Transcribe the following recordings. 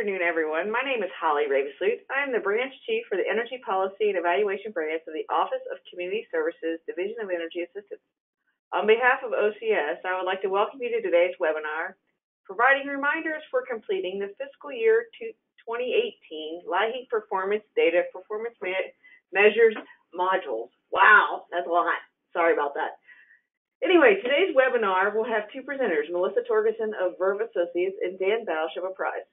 afternoon, everyone. My name is Holly Ravensloot. I am the Branch Chief for the Energy Policy and Evaluation Branch of the Office of Community Services, Division of Energy Assistance. On behalf of OCS, I would like to welcome you to today's webinar, providing reminders for completing the fiscal year 2018 LIHEAP Performance Data Performance Measures modules. Wow, that's a lot. Sorry about that. Anyway, today's webinar will have two presenters, Melissa Torgerson of Verve Associates and Dan Bausch of Apprise.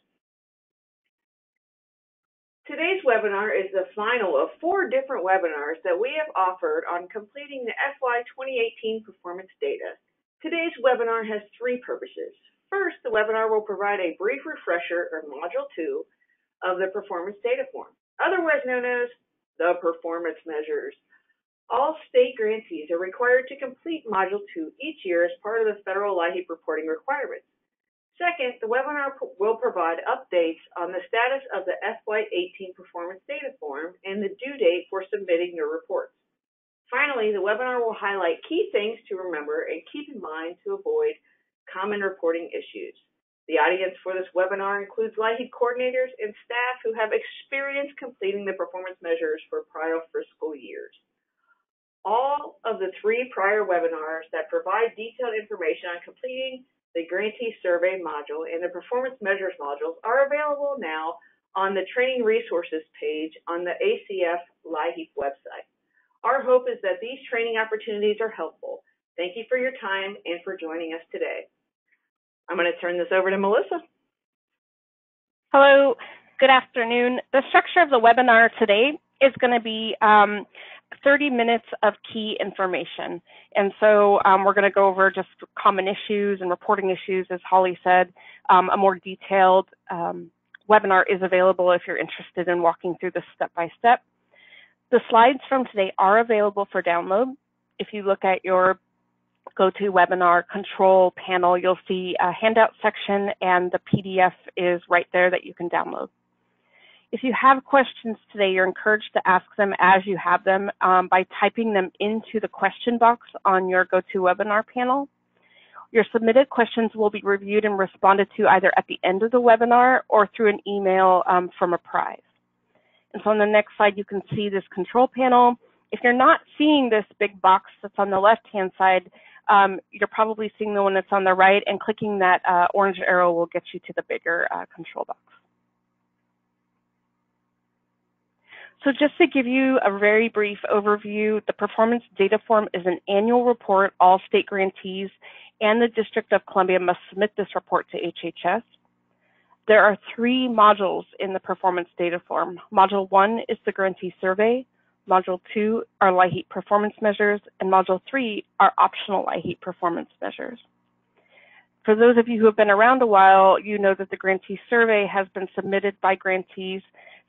Today's webinar is the final of 4 different webinars that we have offered on completing the FY 2018 performance data. Today's webinar has 3 purposes. First, the webinar will provide a brief refresher of Module 2 of the performance data form, otherwise known as the performance measures. All state grantees are required to complete Module 2 each year as part of the federal LIHEAP reporting requirements. Second, the webinar will provide updates on the status of the FY18 performance data form and the due date for submitting your reports. Finally, the webinar will highlight key things to remember and keep in mind to avoid common reporting issues. The audience for this webinar includes LIHEAP coordinators and staff who have experience completing the performance measures for prior fiscal years. All of the 3 prior webinars that provide detailed information on completing the Grantee Survey module and the Performance Measures modules are available now on the Training Resources page on the ACF LIHEAP website. Our hope is that these training opportunities are helpful. Thank you for your time and for joining us today. I'm going to turn this over to Melissa. Hello, good afternoon. The structure of the webinar today is going to be 30 minutes of key information. And so we're going to go over just common issues and reporting issues, as Holly said. A more detailed webinar is available if you're interested in walking through this step-by-step. The slides from today are available for download. If you look at your GoToWebinar control panel, you'll see a handout section, and the PDF is right there that you can download. If you have questions today, you're encouraged to ask them as you have them by typing them into the question box on your GoToWebinar panel. Your submitted questions will be reviewed and responded to either at the end of the webinar or through an email from Apprise. And so on the next slide, you can see this control panel. If you're not seeing this big box that's on the left-hand side, you're probably seeing the one that's on the right, and clicking that orange arrow will get you to the bigger control box. So just to give you a very brief overview, the Performance Data Form is an annual report. All state grantees and the District of Columbia must submit this report to HHS. There are 3 modules in the Performance Data Form. Module 1 is the Grantee Survey. Module 2 are LIHEAP performance measures, and Module 3 are optional LIHEAP performance measures. For those of you who have been around a while, you know that the Grantee Survey has been submitted by grantees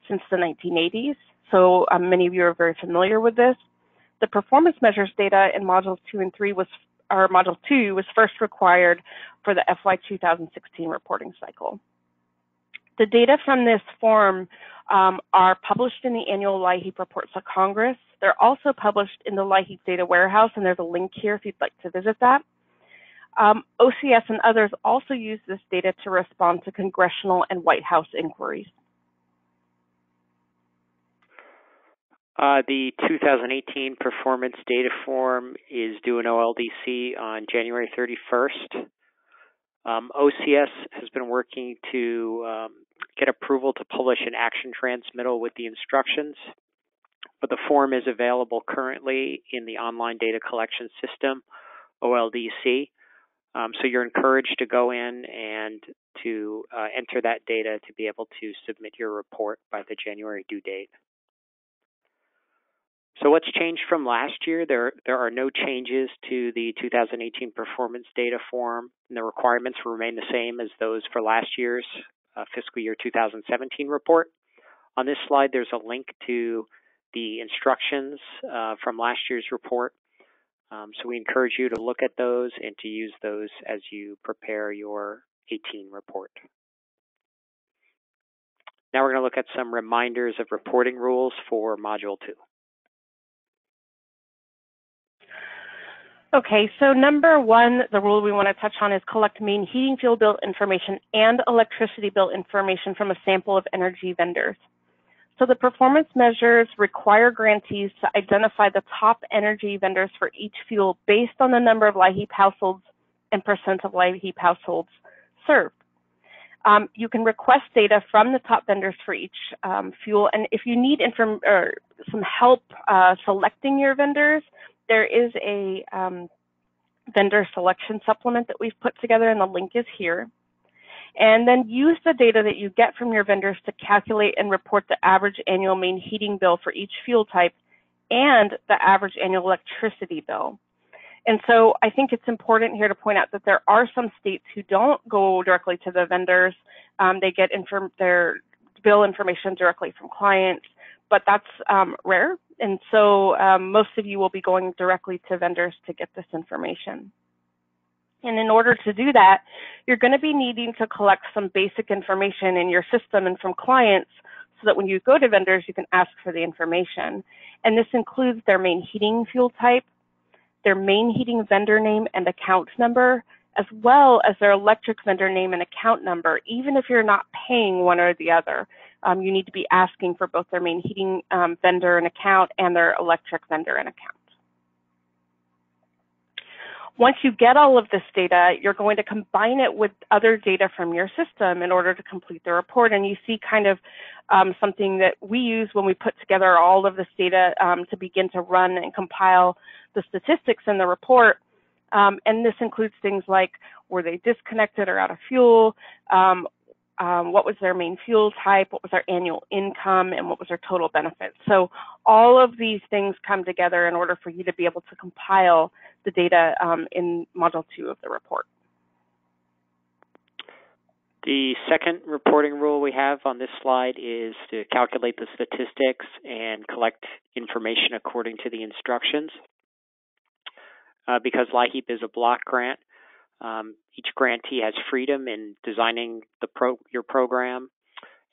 since the 1980s. So many of you are very familiar with this. The performance measures data in Module 2 and 3 Module 2 was first required for the FY 2016 reporting cycle. The data from this form are published in the annual LIHEAP reports to Congress. They're also published in the LIHEAP data warehouse, and there's a link here if you'd like to visit that. OCS and others also use this data to respond to congressional and White House inquiries. The 2018 performance data form is due an OLDC on January 31st. OCS has been working to get approval to publish an action transmittal with the instructions, but the form is available currently in the online data collection system, OLDC. So you're encouraged to go in and to enter that data to be able to submit your report by the January due date. So what's changed from last year? There are no changes to the 2018 performance data form, and the requirements remain the same as those for last year's fiscal year 2017 report. On this slide, there's a link to the instructions from last year's report. So we encourage you to look at those and to use those as you prepare your 18 report. Now we're going to look at some reminders of reporting rules for Module 2. Okay, so number one, the rule we want to touch on is collect main heating fuel bill information and electricity bill information from a sample of energy vendors. So the performance measures require grantees to identify the top energy vendors for each fuel based on the number of LIHEAP households and percent of LIHEAP households served. You can request data from the top vendors for each fuel, and if you need some help selecting your vendors, there is a vendor selection supplement that we've put together, and the link is here. And then use the data that you get from your vendors to calculate and report the average annual main heating bill for each fuel type and the average annual electricity bill. And so I think it's important here to point out that there are some states who don't go directly to the vendors. They get their bill information directly from clients, but that's rare. And so most of you will be going directly to vendors to get this information. And in order to do that, you're going to be needing to collect some basic information in your system and from clients so that when you go to vendors, you can ask for the information. And this includes their main heating fuel type, their main heating vendor name and account number, as well as their electric vendor name and account number. Even if you're not paying one or the other, you need to be asking for both their main heating vendor and account and their electric vendor and account. Once you get all of this data, you're going to combine it with other data from your system in order to complete the report. And you see kind of something that we use when we put together all of this data to begin to run and compile the statistics in the report. And this includes things like, were they disconnected or out of fuel? What was their main fuel type? What was their annual income? And what was their total benefit? So all of these things come together in order for you to be able to compile the data in Module 2 of the report. The second reporting rule we have on this slide is to calculate the statistics and collect information according to the instructions. Because LIHEAP is a block grant, each grantee has freedom in designing your program,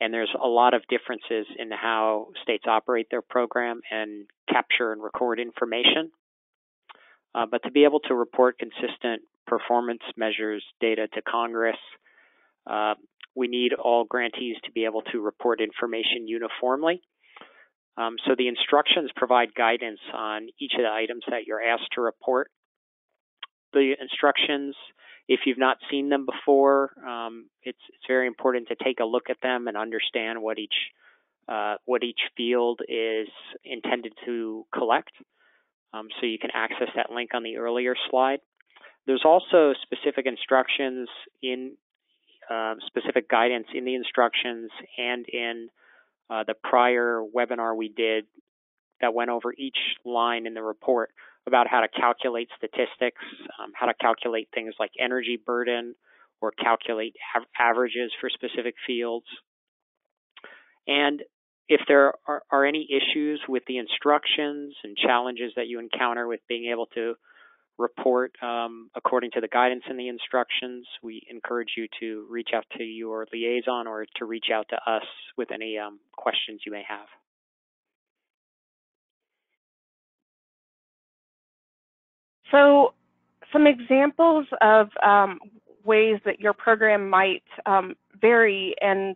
and there's a lot of differences in how states operate their program and capture and record information. But to be able to report consistent performance measures data to Congress, we need all grantees to be able to report information uniformly. So the instructions provide guidance on each of the items that you're asked to report. The instructions, if you've not seen them before, it's very important to take a look at them and understand what each field is intended to collect. So you can access that link on the earlier slide. There's also specific instructions in specific guidance in the instructions and in the prior webinar we did that went over each line in the report about how to calculate statistics, how to calculate things like energy burden or calculate averages for specific fields. And if there are any issues with the instructions and challenges that you encounter with being able to report according to the guidance in the instructions, we encourage you to reach out to your liaison or to reach out to us with any questions you may have. So some examples of ways that your program might vary and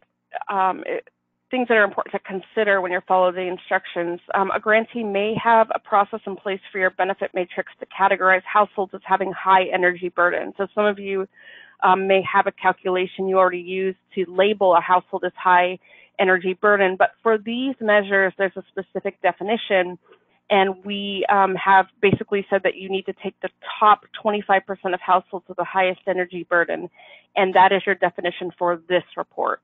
things that are important to consider when you're following the instructions. A grantee may have a process in place for your benefit matrix to categorize households as having high energy burden. So some of you may have a calculation you already use to label a household as high energy burden, but for these measures, there's a specific definition, and we have basically said that you need to take the top 25% of households with the highest energy burden, and that is your definition for this report.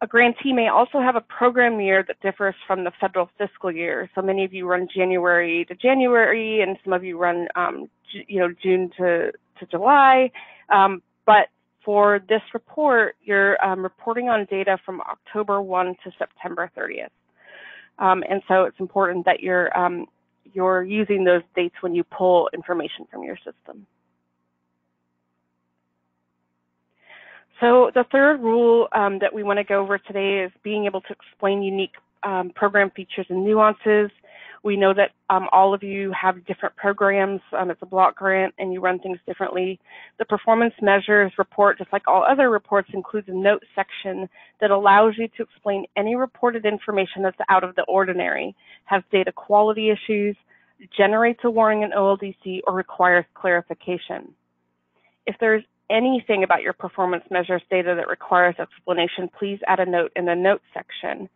A grantee may also have a program year that differs from the federal fiscal year. So many of you run January to January, and some of you run June to July. But for this report, you're reporting on data from October 1 to September 30th. And so it's important that you're using those dates when you pull information from your system. So the third rule that we want to go over today is being able to explain unique program features and nuances. We know that all of you have different programs. It's a block grant and you run things differently. The performance measures report, just like all other reports, includes a note section that allows you to explain any reported information that's out of the ordinary, has data quality issues, generates a warning in OLDC, or requires clarification. If there's anything about your performance measures data that requires explanation, please add a note in the note section.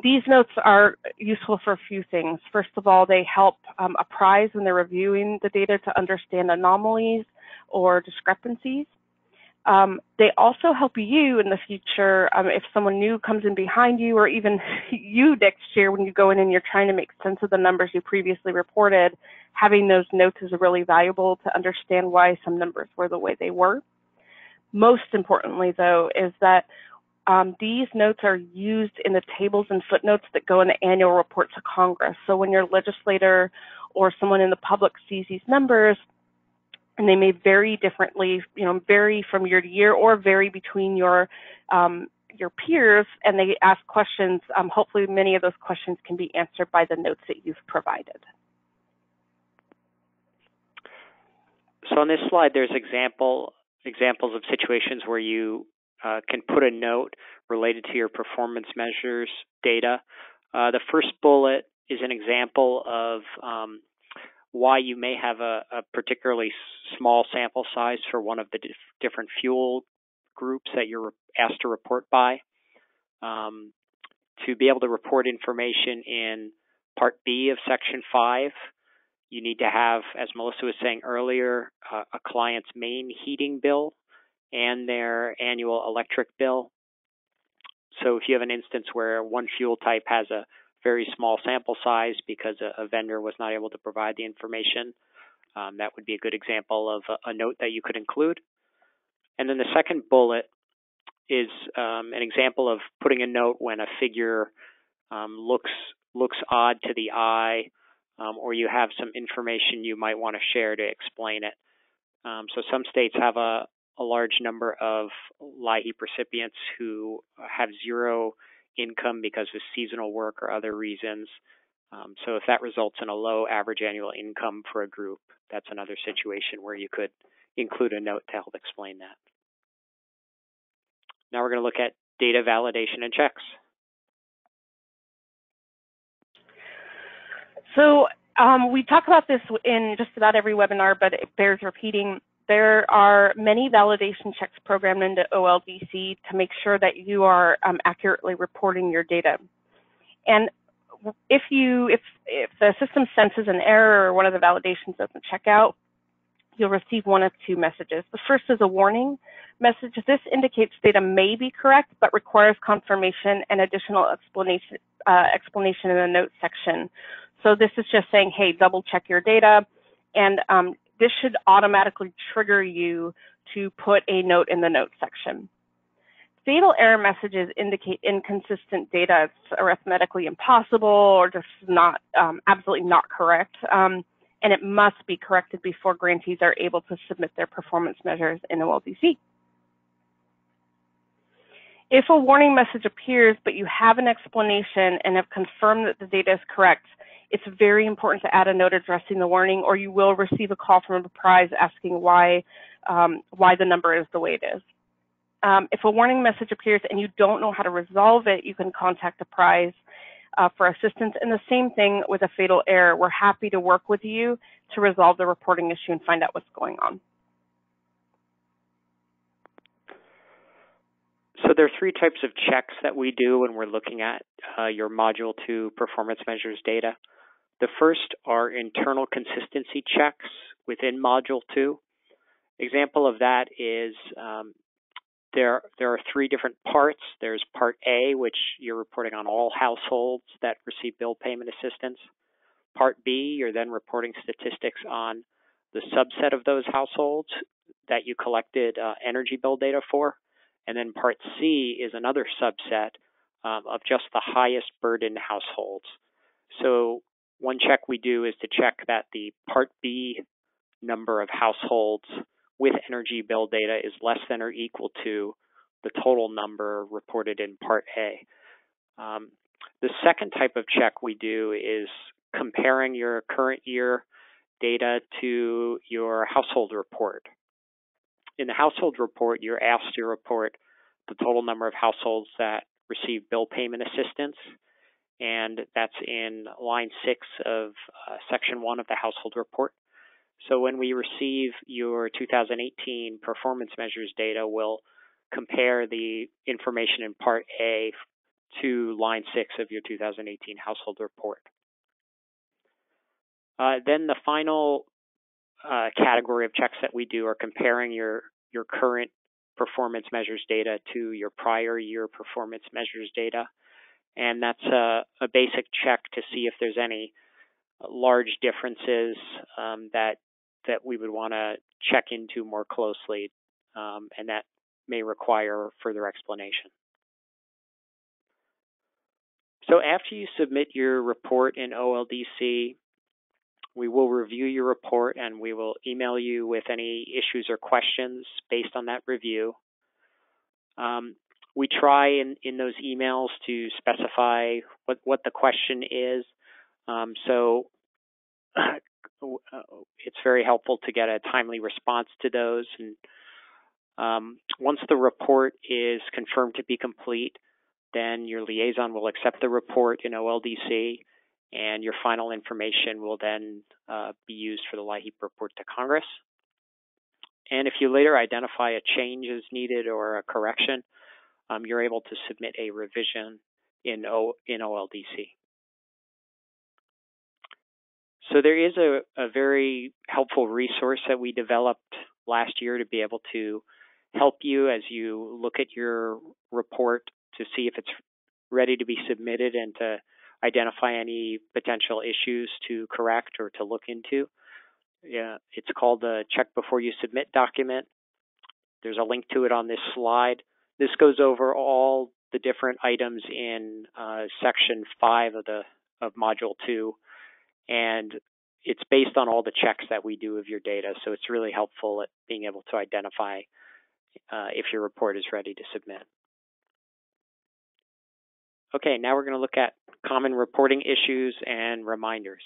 These notes are useful for a few things. First of all, they help apprise when they're reviewing the data to understand anomalies or discrepancies. They also help you in the future if someone new comes in behind you, or even you next year when you go in and you're trying to make sense of the numbers you previously reported. Having those notes is really valuable to understand why some numbers were the way they were. Most importantly, though, is that these notes are used in the tables and footnotes that go in the annual report to Congress. So when your legislator or someone in the public sees these numbers, and they may vary differently, vary from year to year, or vary between your peers, and they ask questions, hopefully many of those questions can be answered by the notes that you've provided. So on this slide, there's examples of situations where you can put a note related to your performance measures data. The first bullet is an example of why you may have a particularly small sample size for one of the different fuel groups that you're asked to report by. To be able to report information in Part B of Section 5, you need to have, as Melissa was saying earlier, a client's main heating bill and their annual electric bill. So if you have an instance where one fuel type has a very small sample size because a vendor was not able to provide the information, that would be a good example of a note that you could include. And then the second bullet is an example of putting a note when a figure looks odd to the eye, or you have some information you might want to share to explain it. So some states have a large number of LIHEAP recipients who have zero income because of seasonal work or other reasons. So if that results in a low average annual income for a group, that's another situation where you could include a note to help explain that. Now we're going to look at data validation and checks. So we talk about this in just about every webinar, but it bears repeating. There are many validation checks programmed into OLDC to make sure that you are accurately reporting your data. And if the system senses an error or one of the validations doesn't check out, you'll receive one of two messages. The first is a warning message. This indicates data may be correct, but requires confirmation and additional explanation in the note section. So this is just saying, hey, double check your data, and this should automatically trigger you to put a note in the note section. Fatal error messages indicate inconsistent data. It's arithmetically impossible or just not absolutely not correct, and it must be corrected before grantees are able to submit their performance measures in OLDC. If a warning message appears, but you have an explanation and have confirmed that the data is correct, it's very important to add a note addressing the warning, or you will receive a call from Apprise asking why the number is the way it is. If a warning message appears and you don't know how to resolve it, you can contact Apprise for assistance. And the same thing with a fatal error. We're happy to work with you to resolve the reporting issue and find out what's going on. So there are three types of checks that we do when we're looking at your Module 2 performance measures data. The first are internal consistency checks within Module 2. Example of that is there are three different parts. There's Part A, which you're reporting on all households that receive bill payment assistance. Part B, you're then reporting statistics on the subset of those households that you collected energy bill data for. And then Part C is another subset of just the highest burden households. So one check we do is to check that the Part B number of households with energy bill data is less than or equal to the total number reported in Part A. The second type of check we do is comparing your current year data to your household report. In the household report, you're asked to report the total number of households that receive bill payment assistance, and that's in line 6 of section 1 of the household report. So when we receive your 2018 performance measures data, we'll compare the information in Part A to line 6 of your 2018 household report. Then the final category of checks that we do are comparing your current performance measures data to your prior year performance measures data. And that's a basic check to see if there's any large differences that we would want to check into more closely, and that may require further explanation. So after you submit your report in OLDC, we will review your report and we will email you with any issues or questions based on that review. We try in those emails to specify what the question is. So it's very helpful to get a timely response to those. And once the report is confirmed to be complete, then your liaison will accept the report in OLDC, and your final information will then be used for the LIHEAP report to Congress. And if you later identify a change as needed or a correction, you're able to submit a revision in OLDC. So there is a very helpful resource that we developed last year to be able to help you as you look at your report to see if it's ready to be submitted and to identify any potential issues to correct or to look into. It's called the Check Before You Submit document. There's a link to it on this slide. This goes over all the different items in section 5 of module 2, and it's based on all the checks that we do of your data. So it's really helpful at being able to identify if your report is ready to submit. Okay, now we're going to look at common reporting issues and reminders.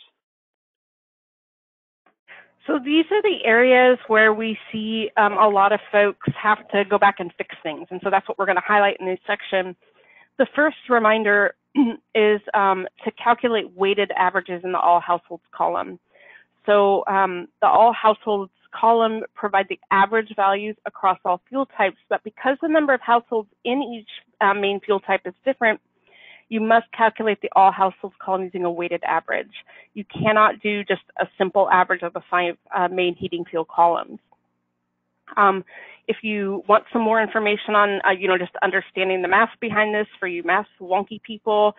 So these are the areas where we see a lot of folks have to go back and fix things. And so that's what we're going to highlight in this section. The first reminder is to calculate weighted averages in the all households column. So the all households column provides the average values across all fuel types, but because the number of households in each main fuel type is different, you must calculate the all households column using a weighted average. You cannot do just a simple average of the 5 main heating fuel columns. If you want some more information on, just understanding the math behind this for you math wonky people,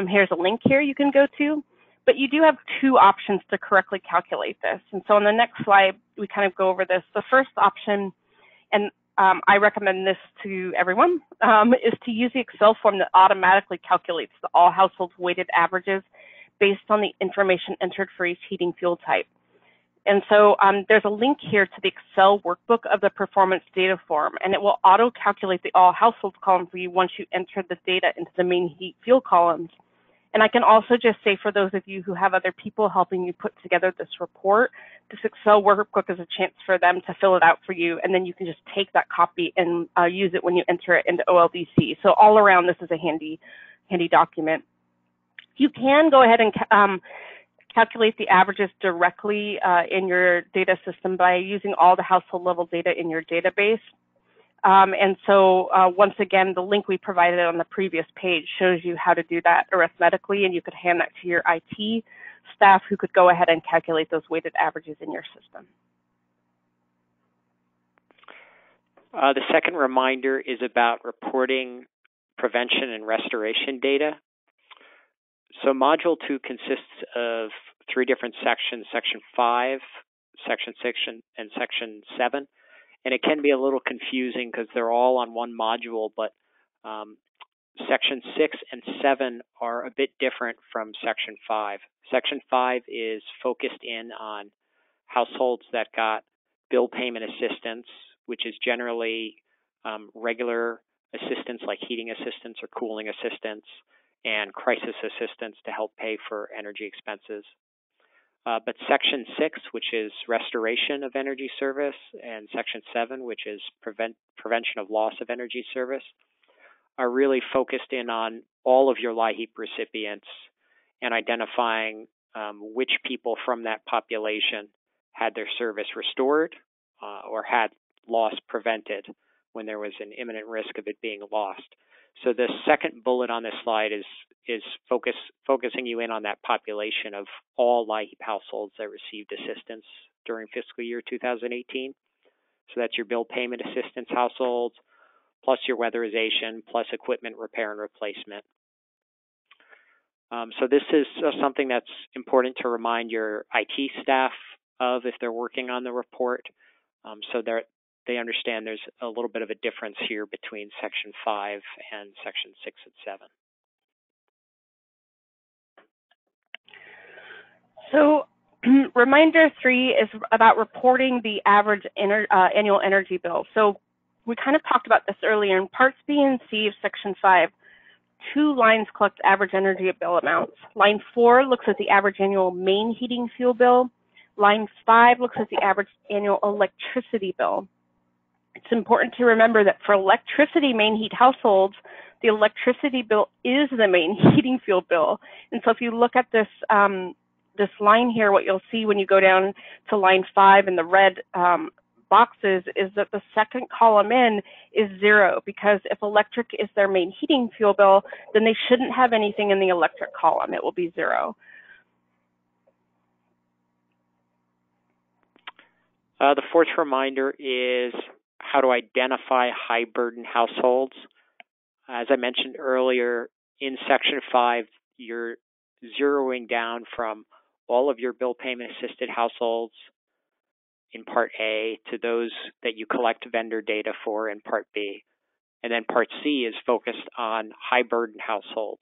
here's a link here you can go to. But you do have 2 options to correctly calculate this. And so on the next slide, we kind of go over this. The first option, and I recommend this to everyone, is to use the Excel form that automatically calculates the all households weighted averages based on the information entered for each heating fuel type. And so there's a link here to the Excel workbook of the performance data form, and it will auto-calculate the all households column for you once you enter the data into the main heat fuel columns. And I can also just say for those of you who have other people helping you put together this report, this Excel workbook is a chance for them to fill it out for you, and then you can just take that copy and use it when you enter it into OLDC. So all around, this is a handy document. You can go ahead and calculate the averages directly in your data system by using all the household level data in your database. And so once again, the link we provided on the previous page shows you how to do that arithmetically, and you could hand that to your IT staff who could go ahead and calculate those weighted averages in your system. The second reminder is about reporting prevention and restoration data. So Module 2 consists of 3 different sections, Section 5, Section 6, and Section 7. And it can be a little confusing because they're all on one module, but Section 6 and 7 are a bit different from Section 5. Section 5 is focused in on households that got bill payment assistance, which is generally regular assistance like heating assistance or cooling assistance, and crisis assistance to help pay for energy expenses. But Section 6, which is restoration of energy service, and Section 7, which is prevention of loss of energy service, are really focused in on all of your LIHEAP recipients and identifying which people from that population had their service restored or had loss prevented when there was an imminent risk of it being lost. So the second bullet on this slide is focusing you in on that population of all LIHEAP households that received assistance during fiscal year 2018. So that's your bill payment assistance households, plus your weatherization, plus equipment repair and replacement. So this is something that's important to remind your IT staff of if they're working on the report, so they understand there's a little bit of a difference here between Section 5 and Section 6 and 7. So reminder 3 is about reporting the average annual energy bill. So we kind of talked about this earlier. In Parts B and C of Section 5, 2 lines collect average energy bill amounts. Line 4 looks at the average annual main heating fuel bill. Line 5 looks at the average annual electricity bill. It's important to remember that for electricity main heat households, the electricity bill is the main heating fuel bill. And so if you look at this this line here, what you'll see when you go down to line 5 in the red boxes is that the second column in is 0, because if electric is their main heating fuel bill, then they shouldn't have anything in the electric column. It will be 0. The fourth reminder is how to identify high burden households. As I mentioned earlier, in Section 5, you're zeroing down from all of your bill payment assisted households in Part A to those that you collect vendor data for in Part B. And then Part C is focused on high burden households.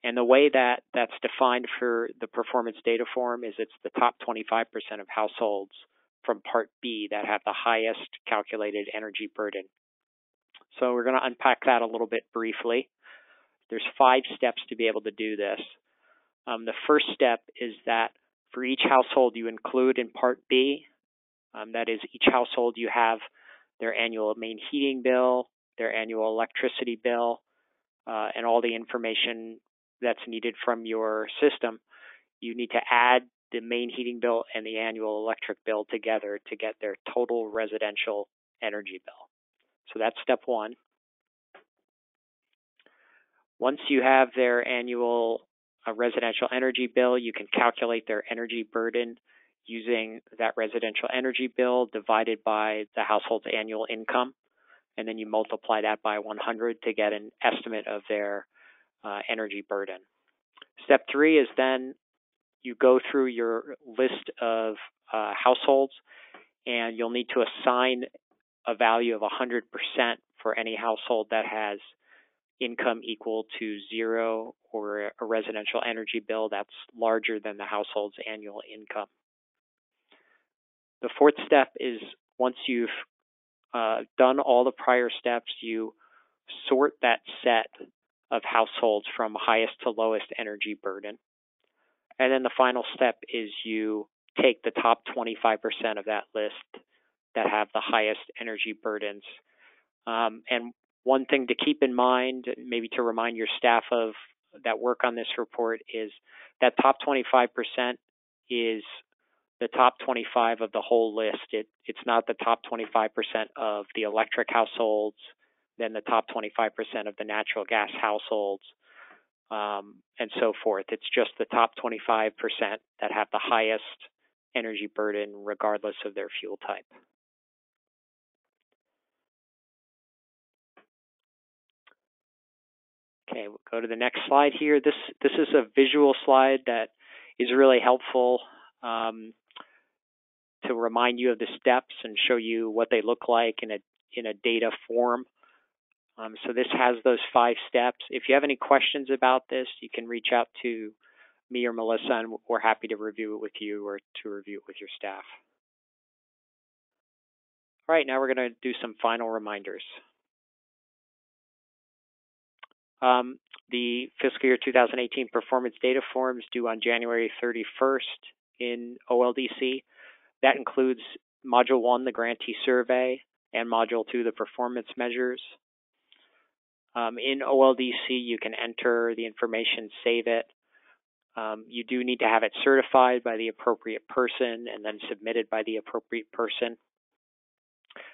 And the way that that's defined for the performance data form is it's the top 25% of households from Part B that have the highest calculated energy burden. So we're going to unpack that a little bit briefly. There's 5 steps to be able to do this. The first step is that for each household you include in Part B, that is, each household you have their annual main heating bill, their annual electricity bill, and all the information that's needed from your system. You need to add the main heating bill and the annual electric bill together to get their total residential energy bill. So that's step 1. Once you have their annual residential energy bill, you can calculate their energy burden using that residential energy bill divided by the household's annual income, and then you multiply that by 100 to get an estimate of their energy burden. Step 3 is then you go through your list of households, and you'll need to assign a value of 100% for any household that has income equal to 0 or a residential energy bill that's larger than the household's annual income. The fourth step is once you've done all the prior steps, you sort that set of households from highest to lowest energy burden. And then the final step is you take the top 25% of that list that have the highest energy burdens. And one thing to keep in mind, maybe to remind your staff of that work on this report, is that top 25% is the top 25 of the whole list. It's not the top 25% of the electric households, then the top 25% of the natural gas households, and so forth. It's just the top 25% that have the highest energy burden regardless of their fuel type. Okay, we'll go to the next slide here. This is a visual slide that is really helpful to remind you of the steps and show you what they look like in a data form. So this has those 5 steps. If you have any questions about this, you can reach out to me or Melissa, and we're happy to review it with you or to review it with your staff. All right, now we're going to do some final reminders. the fiscal year 2018 performance data forms due on January 31st in OLDC. That includes Module 1, the Grantee Survey, and Module 2, the performance measures. In OLDC, you can enter the information, save it. You do need to have it certified by the appropriate person and then submitted by the appropriate person.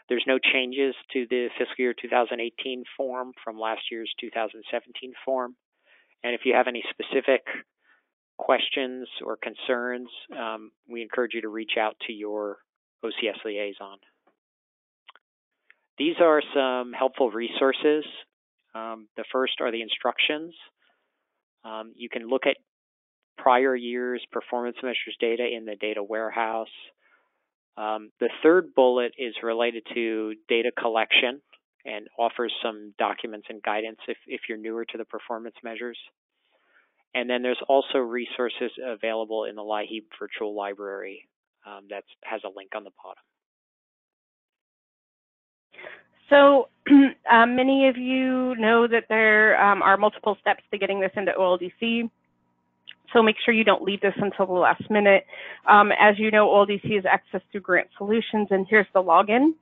There's no changes to the fiscal year 2018 form from last year's 2017 form. And if you have any specific questions or concerns, we encourage you to reach out to your OCS liaison. These are some helpful resources. The first are the instructions. You can look at prior year's performance measures data in the data warehouse. The third bullet is related to data collection and offers some documents and guidance if you're newer to the performance measures. And then there's also resources available in the LIHEAP virtual library that has a link on the bottom. So many of you know that there are multiple steps to getting this into OLDC. So make sure you don't leave this until the last minute. As you know, OLDC is accessed through Grant Solutions, and here's the login.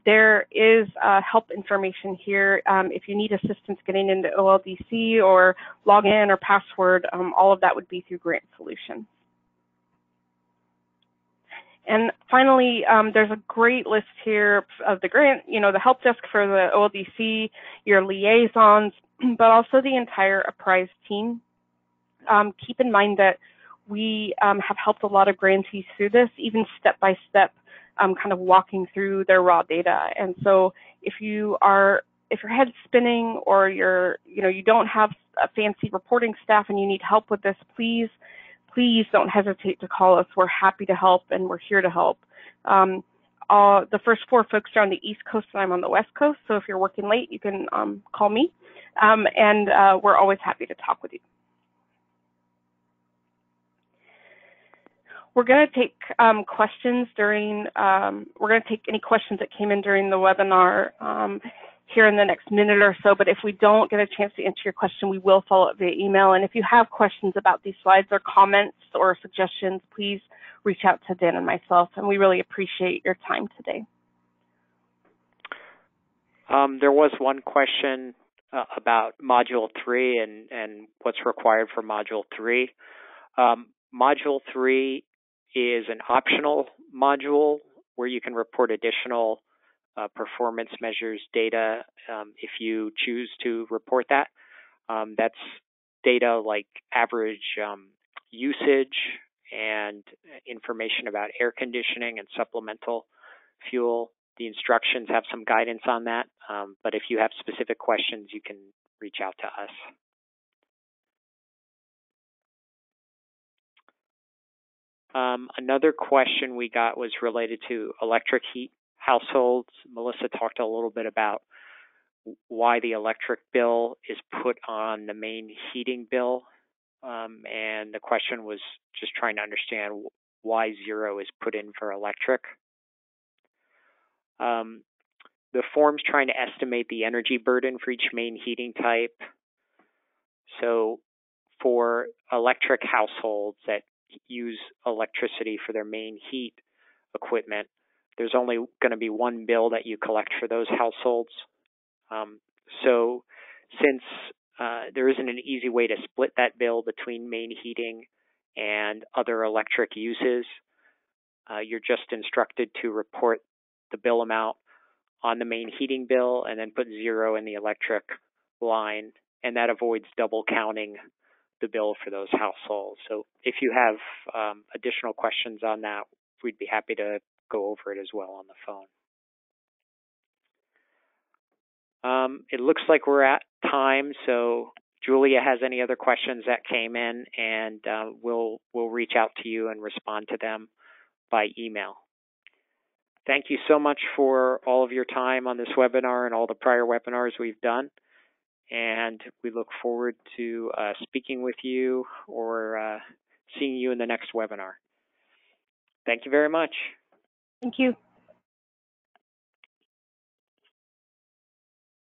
There is help information here. If you need assistance getting into OLDC or login or password, all of that would be through Grant Solutions. And finally, there's a great list here of the grant, the help desk for the OLDC, your liaisons, but also the entire Apprise team. Keep in mind that we have helped a lot of grantees through this, even step by step, kind of walking through their raw data. And so if your head's spinning or you don't have a fancy reporting staff and you need help with this, please don't hesitate to call us. We're happy to help, and we're here to help. The first 4 folks are on the East Coast, and I'm on the West Coast. So if you're working late, you can call me, and we're always happy to talk with you. We're going to take questions we're going to take any questions that came in during the webinar here in the next minute or so, but if we don't get a chance to answer your question, we will follow up via email. And if you have questions about these slides or comments or suggestions, please reach out to Dan and myself, and we really appreciate your time today. There was one question about Module 3 and what's required for Module 3. Module 3 is an optional module where you can report additional performance measures data if you choose to report that. That's data like average usage and information about air conditioning and supplemental fuel. The instructions have some guidance on that, but if you have specific questions, you can reach out to us. Another question we got was related to electric heat households. Melissa talked a little bit about why the electric bill is put on the main heating bill, and the question was just trying to understand why 0 is put in for electric. The form's trying to estimate the energy burden for each main heating type. So for electric households that use electricity for their main heat equipment, there's only going to be one bill that you collect for those households. So since there isn't an easy way to split that bill between main heating and other electric uses, you're just instructed to report the bill amount on the main heating bill and then put 0 in the electric line, and that avoids double counting the bill for those households. So if you have additional questions on that, we'd be happy to go over it as well on the phone. It looks like we're at time, so Julia has any other questions that came in, and we'll reach out to you and respond to them by email. Thank you so much for all of your time on this webinar and all the prior webinars we've done. And we look forward to speaking with you or seeing you in the next webinar. Thank you very much. Thank you.